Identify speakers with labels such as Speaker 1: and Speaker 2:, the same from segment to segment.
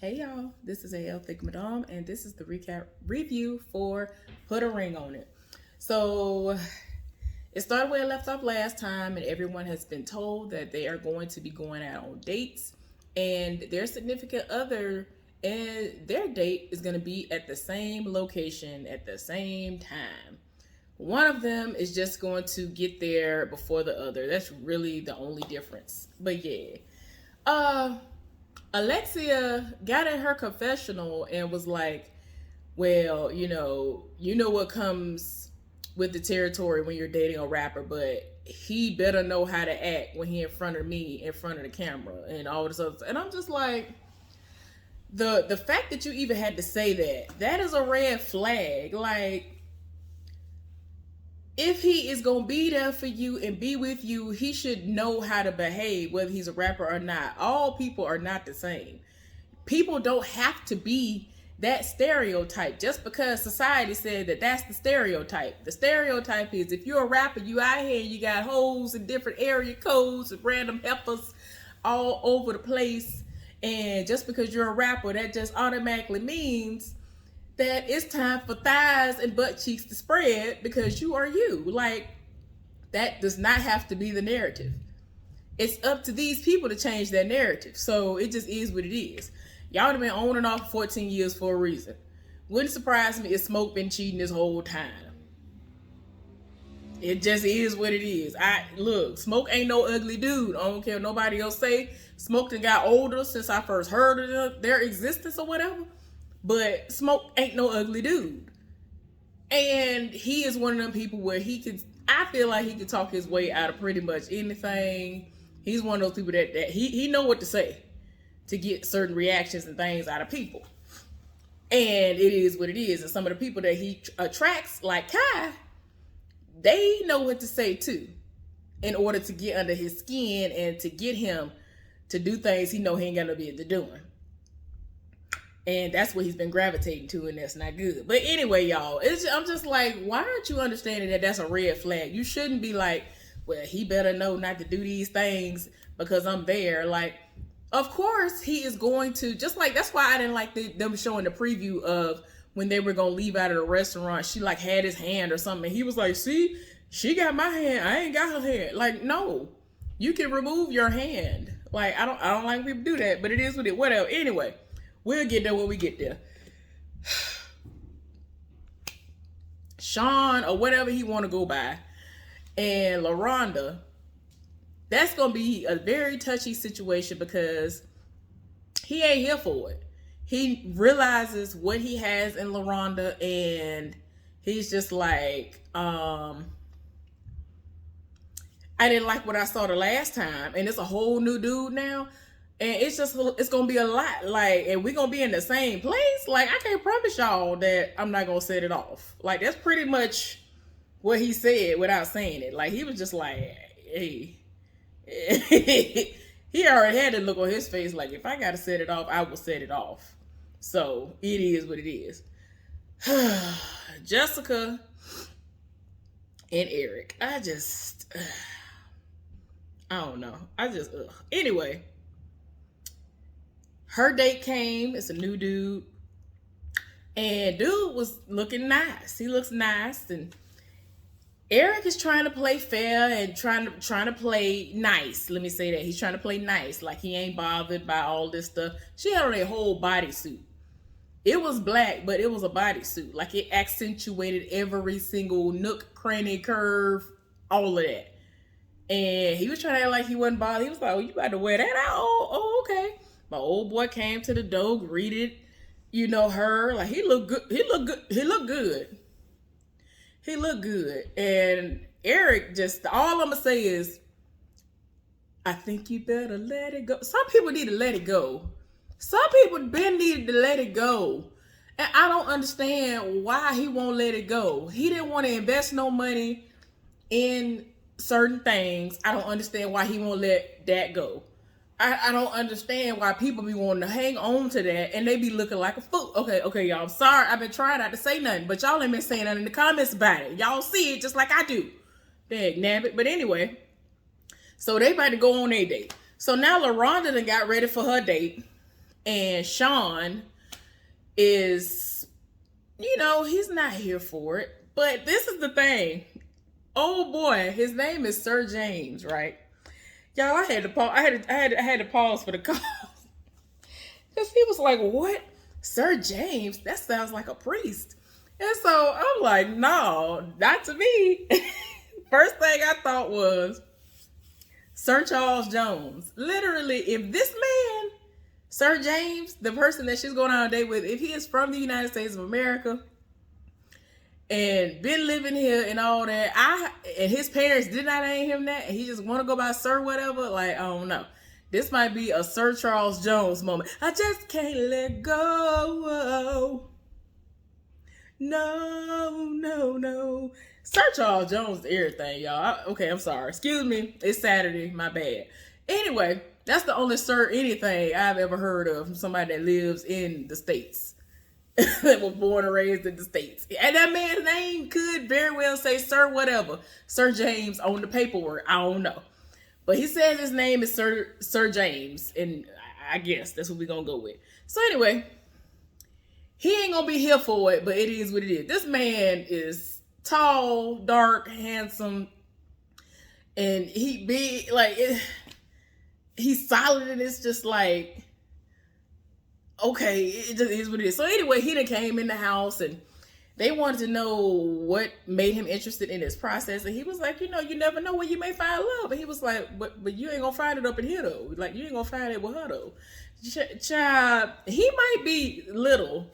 Speaker 1: Hey y'all, this is AL Thick Madame, and this is the recap review for Put a Ring on It. So it started where it left off last time, and everyone has been told that they are going to be going out on dates, and their significant other and their date is going to be at the same location at the same time. One of them is just going to get there before the other. That's really the only difference. But yeah. Uh Alexia got in her confessional and was like, "Well, you know what comes with the territory when you're dating a rapper, but he better know how to act when he in front of me, in front of the camera, and all this other." And I'm just like, the fact that you even had to say that is a red flag. Like, if he is gonna be there for you and be with you, he should know how to behave, whether he's a rapper or not. All people are not the same. People don't have to be that stereotype just because society said that that's the stereotype. The stereotype is if you're a rapper, you out here, you got hoes in different area codes and random heifers all over the place. And just because you're a rapper, that just automatically means that it's time for thighs and butt cheeks to spread because you are you. Like, that does not have to be the narrative. It's up to these people to change their narrative. So it just is what it is. Y'all have been on and off for 14 years for a reason. Wouldn't surprise me if Smoke been cheating this whole time. It just is what it is. Look, Smoke ain't no ugly dude. I don't care what nobody else say. Smoke done got older since I first heard of their existence or whatever. But Smoke ain't no ugly dude. And he is one of them people where I feel like he could talk his way out of pretty much anything. He's one of those people that he know what to say to get certain reactions and things out of people. And it is what it is. And some of the people that he attracts, like Kai, they know what to say too, in order to get under his skin and to get him to do things he know he ain't gonna be able to doing. And that's what he's been gravitating to, and that's not good. But anyway, y'all, I'm just like, why aren't you understanding that that's a red flag? You shouldn't be like, well, he better know not to do these things because I'm there. Like, of course he is going to, just like, that's why I didn't like them showing the preview of when they were going to leave out of the restaurant. She like had his hand or something. And he was like, see, she got my hand. I ain't got her hand. Like, no, you can remove your hand. Like, I don't like people do that, but it is what it, whatever. Anyway. We'll get there when we get there. Sean, or whatever he want to go by, and LaRonda, that's going to be a very touchy situation because he ain't here for it. He realizes what he has in LaRonda, and he's just like, I didn't like what I saw the last time, and it's a whole new dude now. And it's going to be a lot. Like, and we're going to be in the same place. Like, I can't promise y'all that I'm not going to set it off. Like, that's pretty much what he said without saying it. Like, he was just like, hey. He already had the look on his face like, if I got to set it off, I will set it off. So, it is what it is. Jessica and Eric. I don't know. Anyway. Her date came. It's a new dude. And dude was looking nice. He looks nice. And Eric is trying to play fair and trying to play nice. Let me say that. He's trying to play nice. Like he ain't bothered by all this stuff. She had on a whole bodysuit. It was black, but it was a bodysuit. Like it accentuated every single nook, cranny, curve, all of that. And he was trying to act like he wasn't bothered. He was like, oh, you about to wear that out? Oh, okay. My old boy came to the door, greeted, her. Like, he looked good. He looked good. He looked good. And Eric all I'm going to say is, I think you better let it go. Some people need to let it go. Some people been needed to let it go. And I don't understand why he won't let it go. He didn't want to invest no money in certain things. I don't understand why he won't let that go. I don't understand why people be wanting to hang on to that and they be looking like a fool. Okay, y'all. I'm sorry. I've been trying not to say nothing, but y'all ain't been saying nothing in the comments about it. Y'all see it just like I do. Dag nabbit. But anyway, so they about to go on their date. So now LaRonda done got ready for her date. And Sean is, you know, he's not here for it. But this is the thing. Oh boy, his name is Sir James, right? Y'all, I had to pause. I had to pause for the call because he was like, "What, Sir James? That sounds like a priest." And so I'm like, "No, not to me." First thing I thought was Sir Charles Jones. Literally, if this man, Sir James, the person that she's going on a date with, if he is from the United States of America and been living here and all that, and his parents did not name him that, and he just want to go by Sir whatever, like, I don't know. This might be a Sir Charles Jones moment. I just can't let go. No. Sir Charles Jones is everything, y'all. Okay, I'm sorry. Excuse me. It's Saturday. My bad. Anyway, that's the only Sir anything I've ever heard of from somebody that lives in the States. That was born and raised in the States. And that man's name could very well say Sir whatever. Sir James on the paperwork. I don't know. But he says his name is Sir James. And I guess that's what we're going to go with. So anyway, he ain't going to be here for it, but it is what it is. This man is tall, dark, handsome. And he big, like, he's solid, and it's just like, okay, it just is what it is. So anyway, he done came in the house, and they wanted to know what made him interested in this process. And he was like, you know, you never know where you may find love. And he was like, but you ain't gonna find it up in here though. Like, you ain't gonna find it with her though. Child, he might be little.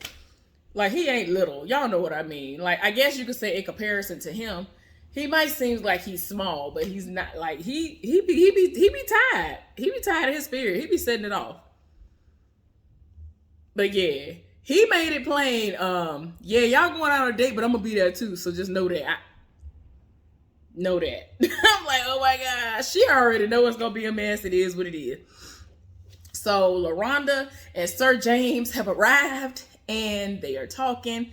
Speaker 1: Like, he ain't little. Y'all know what I mean. Like, I guess you could say in comparison to him, he might seem like he's small, but he's not. Like, he be tired. He be tired of his spirit. He be setting it off. But yeah, he made it plain. Yeah, y'all going out on a date, but I'm gonna be there too. So just know that. Know that. I'm like, oh my God, she already know it's gonna be a mess. It is what it is. So LaRonda and Sir James have arrived, and they are talking.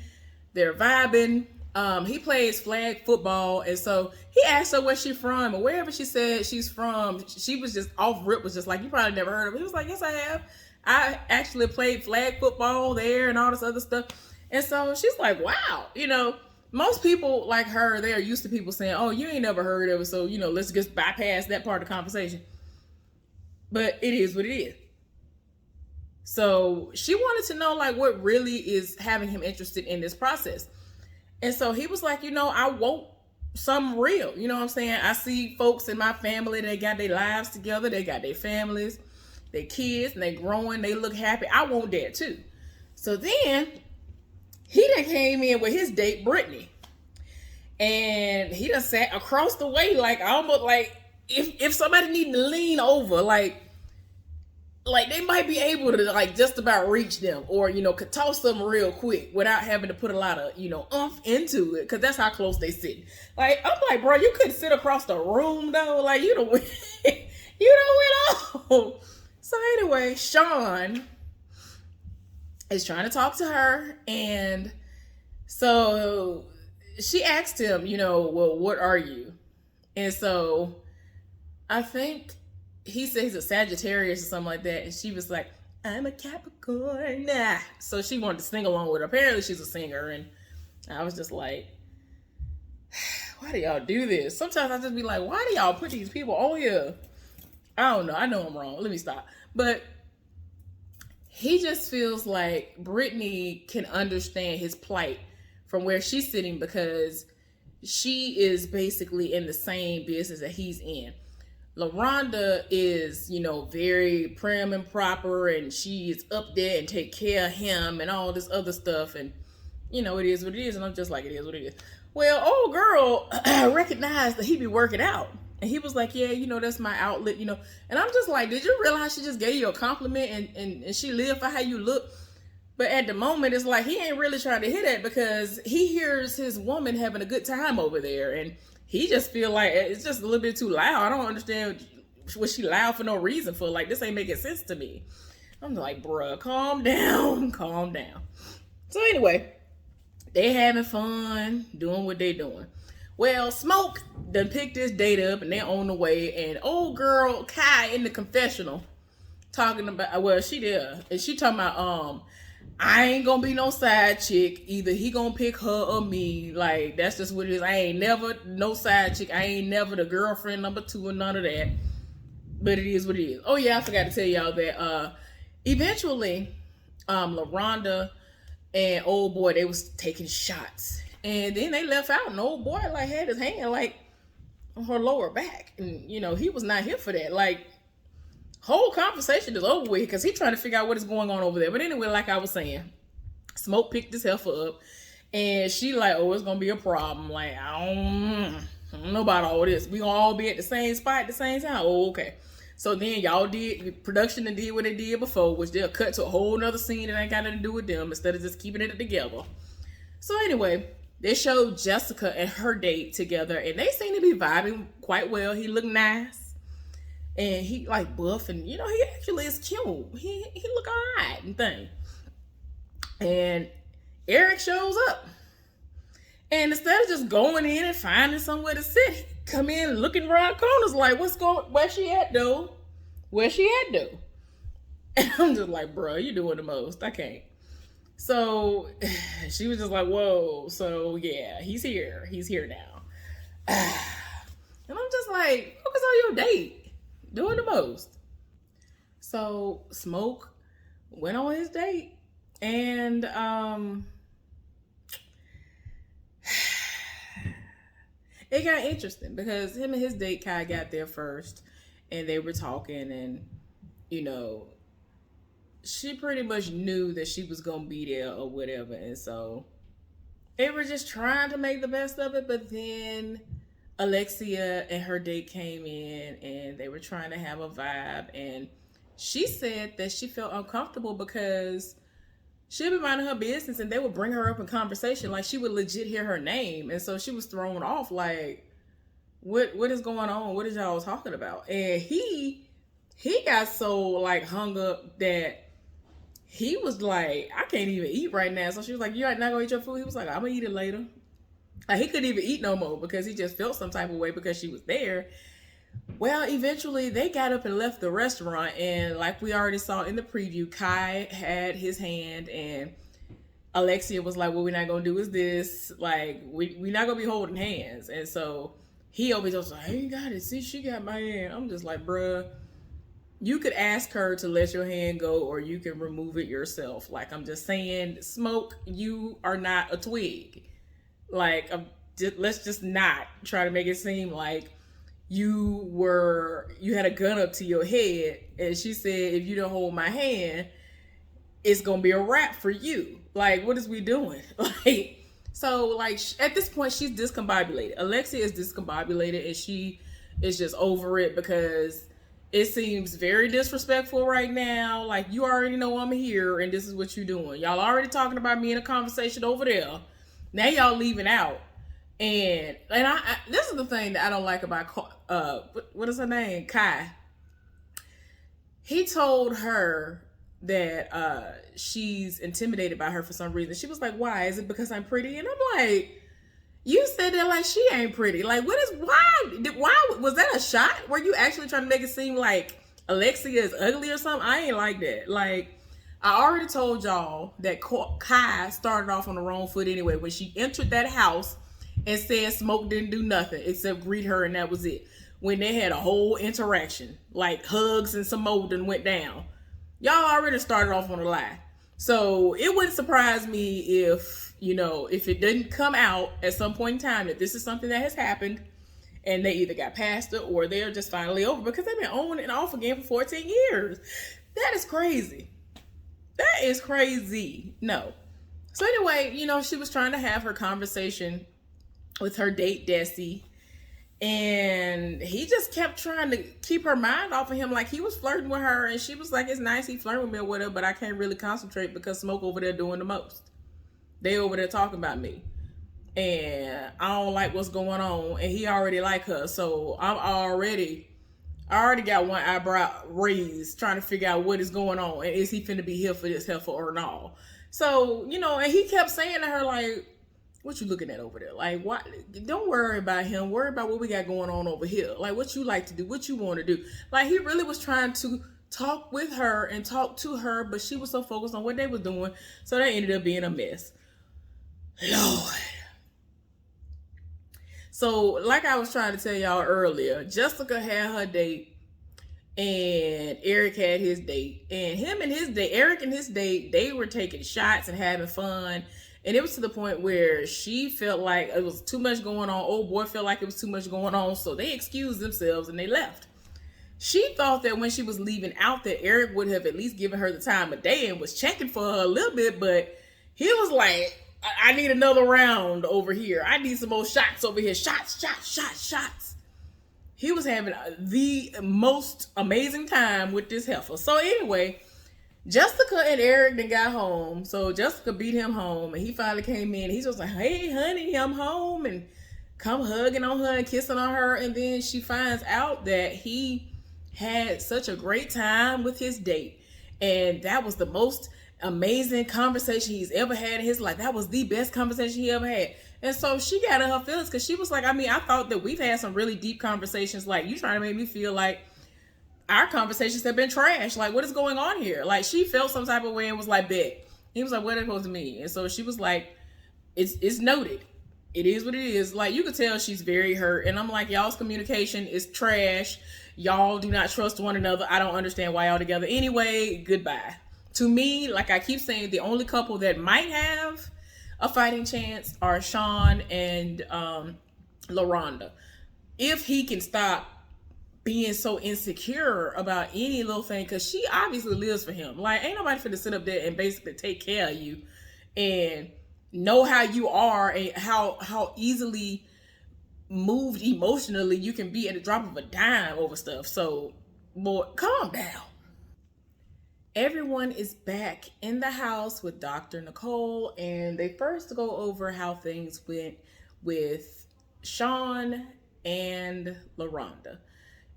Speaker 1: They're vibing. He plays flag football, and so he asked her where she's from, and wherever she said she's from, she was just off rip, was just like, you probably never heard of it. He was like, yes, I have. I actually played flag football there and all this other stuff. And so she's like, wow, you know, most people like her, they are used to people saying, oh, you ain't never heard of it. So, you know, let's just bypass that part of the conversation. But it is what it is. So she wanted to know, like, what really is having him interested in this process. And so he was like, you know, I want something real. You know what I'm saying? I see folks in my family, they got their lives together. They got their families, their kids, and they growing. They look happy. I want that too. So then he done came in with his date, Brittany. And he done sat across the way, like almost like if somebody needed to lean over, like they might be able to like just about reach them, or, you know, could toss them real quick without having to put a lot of, you know, oomph into it, because that's how close they sit. Like, I'm like, bro, you couldn't sit across the room though. Like, you don't went on. So anyway, Sean is trying to talk to her, and so she asked him, you know, well, what are you? And so I think he said he's a Sagittarius or something like that. And she was like, I'm a Capricorn. Nah. So she wanted to sing along with her. Apparently she's a singer. And I was just like, why do y'all do this? Sometimes I just be like, why do y'all put these people on here? I don't know. I know I'm wrong. Let me stop. But he just feels like Brittany can understand his plight from where she's sitting, because she is basically in the same business that he's in. LaRonda is, you know, very prim and proper, and she is up there and take care of him and all this other stuff. And, you know, it is what it is. And I'm just like, it is what it is. Well, old girl recognized that he be working out. And he was like, yeah, you know, that's my outlet, you know. And I'm just like, did you realize she just gave you a compliment and she lived for how you look? But at the moment, it's like he ain't really trying to hear that, because he hears his woman having a good time over there. And he just feel like it's just a little bit too loud. I don't understand what she loud for no reason for. Like, this ain't making sense to me. I'm like, bruh, calm down, calm down. So anyway, they having fun, doing what they doing. Well, Smoke done picked this date up, and they're on the way. And old girl Kai in the confessional talking about, well, she there, and she talking about, I ain't gonna be no side chick. Either he gonna pick her or me. Like, that's just what it is. I ain't never no side chick. I ain't never the girlfriend number 2 or none of that. But it is what it is. Oh yeah, I forgot to tell y'all that eventually LaRonda and old boy, they was taking shots. And then they left out, and old boy like had his hand like on her lower back. And you know, he was not here for that. Like, whole conversation is over with because he's trying to figure out what is going on over there. But anyway, like I was saying, Smoke picked this heifer up, and she like, oh, it's gonna be a problem. Like, I don't know about all this. We gonna all be at the same spot at the same time. Oh, okay. So then y'all did production and did what they did before, which they'll cut to a whole nother scene that ain't got nothing to do with them instead of just keeping it together. So anyway, they showed Jessica and her date together, and they seem to be vibing quite well. He looked nice. And he like buff, and you know, he actually is cute. He look alright and thing. And Eric shows up. And instead of just going in and finding somewhere to sit, he come in looking around corners like, where she at though? Where she at though? And I'm just like, bro, you doing the most. I can't. So she was just like, whoa. So yeah, he's here. He's here now. And I'm just like, focus on your date. Doing the most. So Smoke went on his date, and it got interesting because him and his date Kai got there first, and they were talking, and you know, she pretty much knew that she was gonna be there or whatever, and so they were just trying to make the best of it. But then Alexia and her date came in, and they were trying to have a vibe, and she said that she felt uncomfortable because she'd be minding her business and they would bring her up in conversation like she would legit hear her name, and so she was thrown off like, what is going on? What is y'all talking about? And he got so like hung up that he was like, I can't even eat right now. So she was like, you're not gonna eat your food? He was like, I'm gonna eat it later. Like, he couldn't even eat no more because he just felt some type of way because she was there. Well, eventually they got up and left the restaurant, and like we already saw in the preview, Kai had his hand, and Alexia was like, what we're not gonna do is this, like we're not gonna be holding hands. And so he always was like, I ain't got it, see, she got my hand. I'm just like, bruh, you could ask her to let your hand go, or you can remove it yourself. Like, I'm just saying, Smoke, you are not a twig. Like, let's just not try to make it seem like you had a gun up to your head, and she said, if you don't hold my hand, it's gonna be a wrap for you. Like, what is we doing? Like, so like at this point, she's discombobulated. Alexia is discombobulated, and she is just over it because it seems very disrespectful right now. Like, you already know I'm here, and this is what you're doing. Y'all already talking about me in a conversation over there. Now y'all leaving out. And I this is the thing that I don't like about what is her name? Kai. He told her that she's intimidated by her for some reason. She was like, why? Is it because I'm pretty? And I'm like, you said that like she ain't pretty. Like, why was that a shot? Were you actually trying to make it seem like Alexia is ugly or something? I ain't like that. Like, I already told y'all that Kai started off on the wrong foot anyway. When she entered that house and said Smoke didn't do nothing except greet her, and that was it. When they had a whole interaction, like hugs and some more than went down. Y'all already started off on a lie. So it wouldn't surprise me if, you know, if it didn't come out at some point in time that this is something that has happened, and they either got past it or they're just finally over, because they've been on and off again for 14 years. That is crazy. That is crazy. No. So anyway, you know, she was trying to have her conversation with her date, Desi. And he just kept trying to keep her mind off of him. Like, he was flirting with her, and she was like, it's nice he flirting with me or whatever, but I can't really concentrate because Smoke over there doing the most. They over there talking about me. And I don't like what's going on. And he already like her. So I already got one eyebrow raised trying to figure out what is going on. And is he finna be here for this heifer or not? So, you know, and he kept saying to her, like, what you looking at over there? Like, why? Don't worry about him. Worry about what we got going on over here. Like, what you like to do, what you want to do. Like, he really was trying to talk with her and talk to her, but she was so focused on what they was doing, so that ended up being a mess. Lord. So, like I was trying to tell y'all earlier, Jessica had her date and Eric had his date. And Eric and his date, they were taking shots and having fun. And it was to the point where she felt like it was too much going on. Old boy felt like it was too much going on. So they excused themselves and they left. She thought that when she was leaving out that Eric would have at least given her the time of day and was checking for her a little bit. But he was like, I need another round over here. I need some more shots over here. Shots. He was having the most amazing time with this heifer. So anyway, Jessica and Eric then got home. So Jessica beat him home and he finally came in. He's just like, hey, honey, I'm home. And come hugging on her and kissing on her. And then she finds out that he had such a great time with his date. And that was the most amazing conversation he's ever had in his life. That was the best conversation he ever had. And so she got in her feelings because she was like, I mean, I thought that we've had some really deep conversations. Like, you trying to make me feel like our conversations have been trash. Like, what is going on here? Like, she felt some type of way and was like, bet. He was like, what are they supposed to mean? And so she was like, it's noted. It is what it is. Like, you could tell she's very hurt. And I'm like, y'all's communication is trash. Y'all do not trust one another. I don't understand why y'all together. Anyway, goodbye. To me, like I keep saying, the only couple that might have a fighting chance are Sean and LaRonda. If he can stop being so insecure about any little thing, because she obviously lives for him. Like, ain't nobody finna sit up there and basically take care of you and know how you are and how easily moved emotionally you can be at the drop of a dime over stuff. So, boy, calm down. Everyone is back in the house with Dr. Nicole, and they first go over how things went with Sean and LaRonda.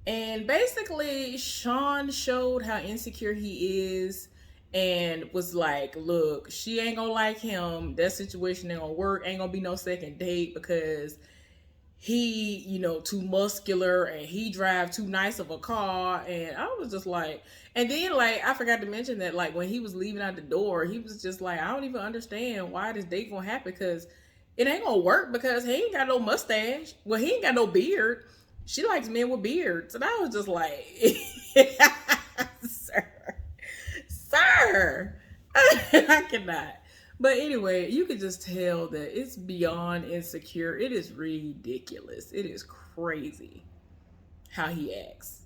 Speaker 1: And basically, Sean showed how insecure he is and was like, look, she ain't gonna like him. That situation ain't gonna work. Ain't gonna be no second date because he, too muscular and he drive too nice of a car. And I was just like, and then like, I forgot to mention that like when he was leaving out the door, he was just like, I don't even understand why this date gonna happen because it ain't gonna work because he ain't got no mustache. Well, he ain't got no beard. She likes men with beards. And I was just like, sir, I cannot. But anyway, you could just tell that it's beyond insecure. It is ridiculous. It is crazy how he acts.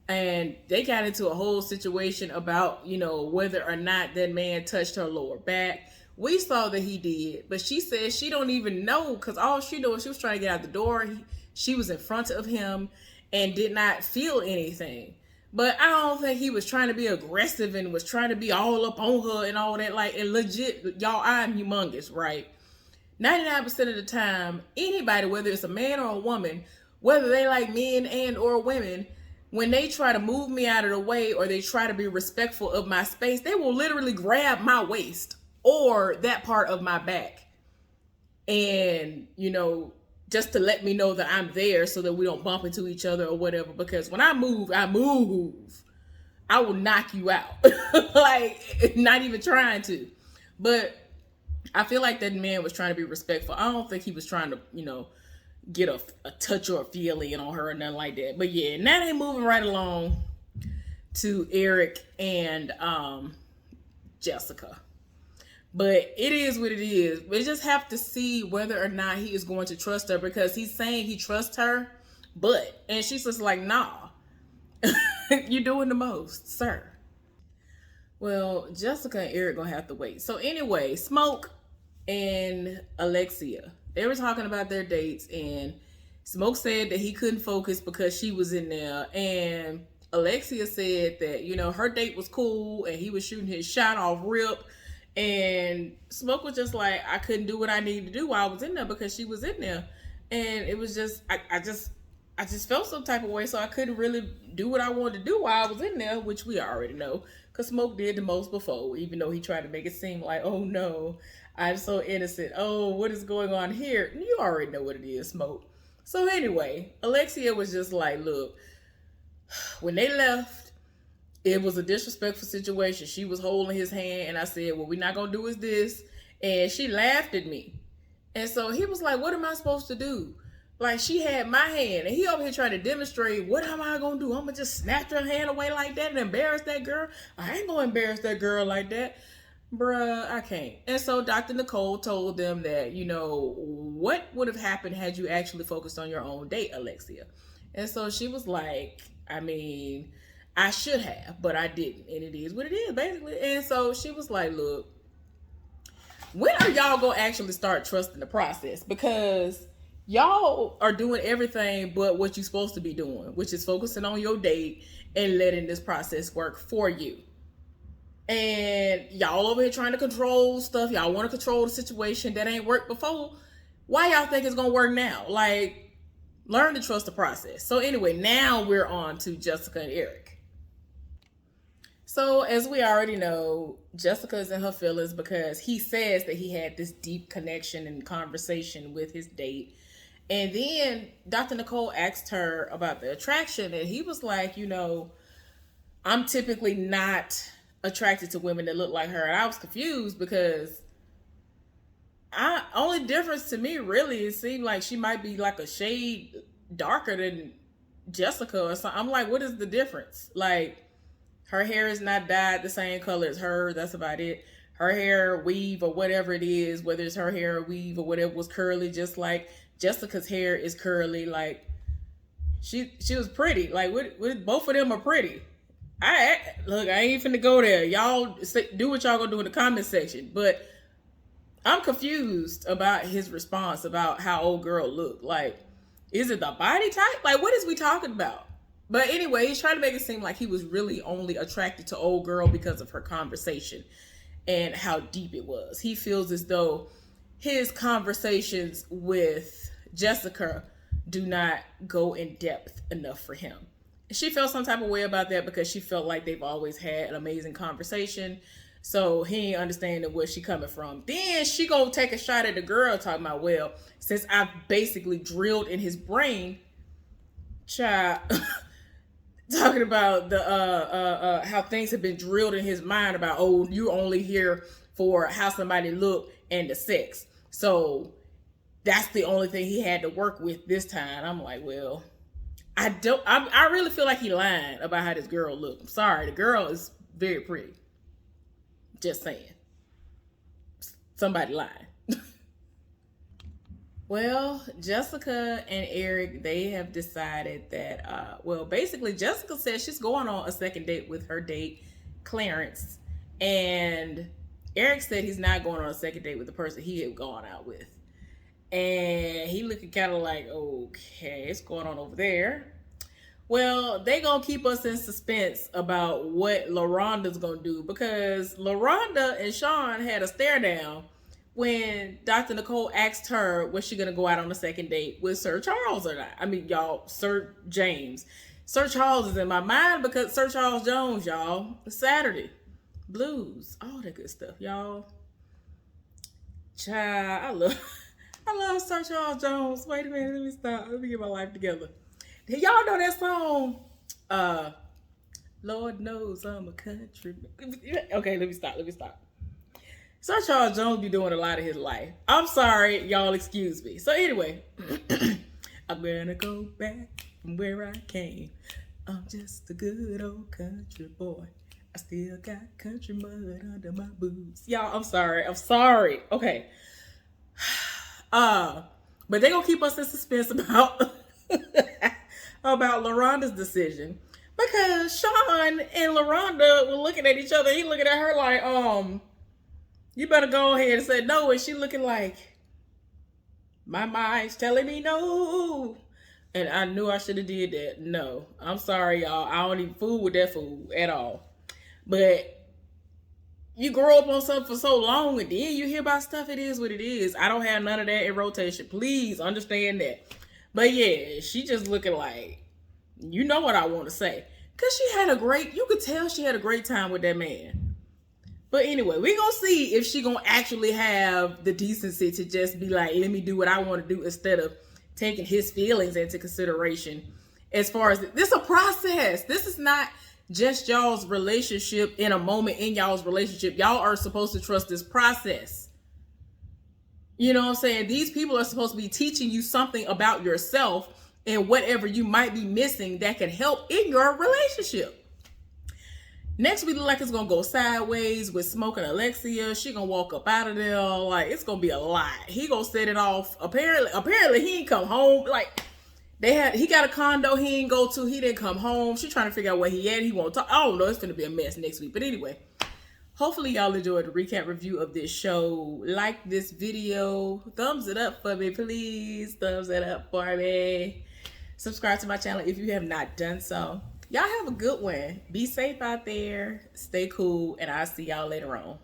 Speaker 1: And they got into a whole situation about, whether or not that man touched her lower back. We saw that he did, but she said she don't even know because all she knew was she was trying to get out the door. She was in front of him and did not feel anything. But I don't think he was trying to be aggressive and was trying to be all up on her and all that. Like, and legit, y'all, I'm humongous, right? 99% of the time, anybody, whether it's a man or a woman, whether they like men and or women, when they try to move me out of the way or they try to be respectful of my space, they will literally grab my waist or that part of my back. And, just to let me know that I'm there so that we don't bump into each other or whatever. Because when I move. I will knock you out. Like, not even trying to. But I feel like that man was trying to be respectful. I don't think he was trying to, get a touch or a feeling on her or nothing like that. But yeah, now they moving right along to Eric and Jessica. But it is what it is. We just have to see whether or not he is going to trust her because he's saying he trusts her, and she's just like, nah, you're doing the most, sir. Well, Jessica and Eric gonna have to wait. So anyway, Smoke and Alexia, they were talking about their dates and Smoke said that he couldn't focus because she was in there. And Alexia said that, her date was cool and he was shooting his shot off rip. And Smoke was just like, I couldn't do what I needed to do while I was in there because she was in there. And it was just, I just felt some type of way. So I couldn't really do what I wanted to do while I was in there, which we already know. Because Smoke did the most before, even though he tried to make it seem like, oh no, I'm so innocent. Oh, what is going on here? You already know what it is, Smoke. So anyway, Alexia was just like, look, when they left, It was a disrespectful situation. She was holding his hand, and I said, "What we're not gonna do is this," and she laughed at me. And so he was like, "What am I supposed to do?" Like, she had my hand, and he over here trying to demonstrate, what am I gonna do? I'm gonna just snatch her hand away like that and embarrass that girl? I ain't gonna embarrass that girl like that. Bruh, I can't. And so Dr. Nicole told them that, what would have happened had you actually focused on your own date, Alexia? And so she was like, I mean, I should have, but I didn't. And it is what it is, basically. And so she was like, look, when are y'all gonna actually start trusting the process? Because y'all are doing everything but what you're supposed to be doing, which is focusing on your date and letting this process work for you. And y'all over here trying to control stuff. Y'all want to control the situation that ain't worked before. Why y'all think it's gonna work now? Like, learn to trust the process. So anyway, now we're on to Jessica and Eric. So as we already know, Jessica is in her feelings because he says that he had this deep connection and conversation with his date. And then Dr. Nicole asked her about the attraction, and he was like, I'm typically not attracted to women that look like her. And I was confused because only difference to me really, it seemed like she might be like a shade darker than Jessica or something. I'm like, what is the difference? Like, her hair is not dyed the same color as her. That's about it. Her hair, weave, or whatever it is, whether it's her hair or weave or whatever, was curly, just like Jessica's hair is curly. Like, she was pretty. Like, both of them are pretty. I ain't finna go there. Y'all do what y'all gonna do in the comment section. But I'm confused about his response about how old girl looked. Like, is it the body type? Like, what is we talking about? But anyway, he's trying to make it seem like he was really only attracted to old girl because of her conversation and how deep it was. He feels as though his conversations with Jessica do not go in depth enough for him. She felt some type of way about that because she felt like they've always had an amazing conversation. So he ain't understanding where she coming from. Then she gonna take a shot at the girl talking about, well, since I've basically drilled in his brain, child, talking about the how things have been drilled in his mind about, oh, you're only here for how somebody look and the sex. So that's the only thing he had to work with this time. I'm like, well, I really feel like he lying about how this girl looked. I'm sorry, the girl is very pretty. Just saying. Somebody lying. Well, Jessica and Eric, they have decided that, basically Jessica says she's going on a second date with her date, Clarence. And Eric said he's not going on a second date with the person he had gone out with. And he looking kind of like, okay, what's going on over there? Well, they gonna keep us in suspense about what LaRonda's gonna do, because LaRonda and Sean had a stare down when Dr. Nicole asked her, was she gonna go out on a second date with Sir Charles or not? I mean, y'all, Sir James. Sir Charles is in my mind because Sir Charles Jones, y'all. Saturday. Blues. All that good stuff, y'all. Child, I love Sir Charles Jones. Wait a minute, let me stop. Let me get my life together. Y'all know that song? Lord knows I'm a country. Okay, let me stop. Sir Charles Jones be doing a lot of his life. I'm sorry, y'all excuse me. So anyway, I'm gonna go back from where I came. I'm just a good old country boy. I still got country mud under my boots. Y'all, I'm sorry. Okay. But they gonna keep us in suspense about about LaRonda's decision, because Sean and LaRonda were looking at each other. He looking at her like, you better go ahead and say no. And she looking like, my mind's telling me no. And I knew I should have did that. No, I'm sorry, y'all. I don't even fool with that fool at all. But you grow up on something for so long, and then you hear about stuff. It is what it is. I don't have none of that in rotation. Please understand that. But yeah, she just looking like, you know what I want to say. Because you could tell she had a great time with that man. But anyway, we're going to see if she going to actually have the decency to just be like, let me do what I want to do, instead of taking his feelings into consideration. As far as this is a process. This is not just y'all's relationship in a moment in y'all's relationship. Y'all are supposed to trust this process. You know what I'm saying? These people are supposed to be teaching you something about yourself and whatever you might be missing that can help in your relationship. Next, we look like it's gonna go sideways with Smoke and Alexia. She gonna walk up out of there. Like, it's gonna be a lot. He gonna set it off. Apparently he ain't come home. Like, he got a condo he ain't go to. He didn't come home. She trying to figure out where he at. He won't talk. I don't know. It's gonna be a mess next week. But anyway, hopefully y'all enjoyed the recap review of this show. Like this video. Thumbs it up for me, please. Thumbs it up for me. Subscribe to my channel if you have not done so. Y'all have a good one. Be safe out there. Stay cool. And I'll see y'all later on.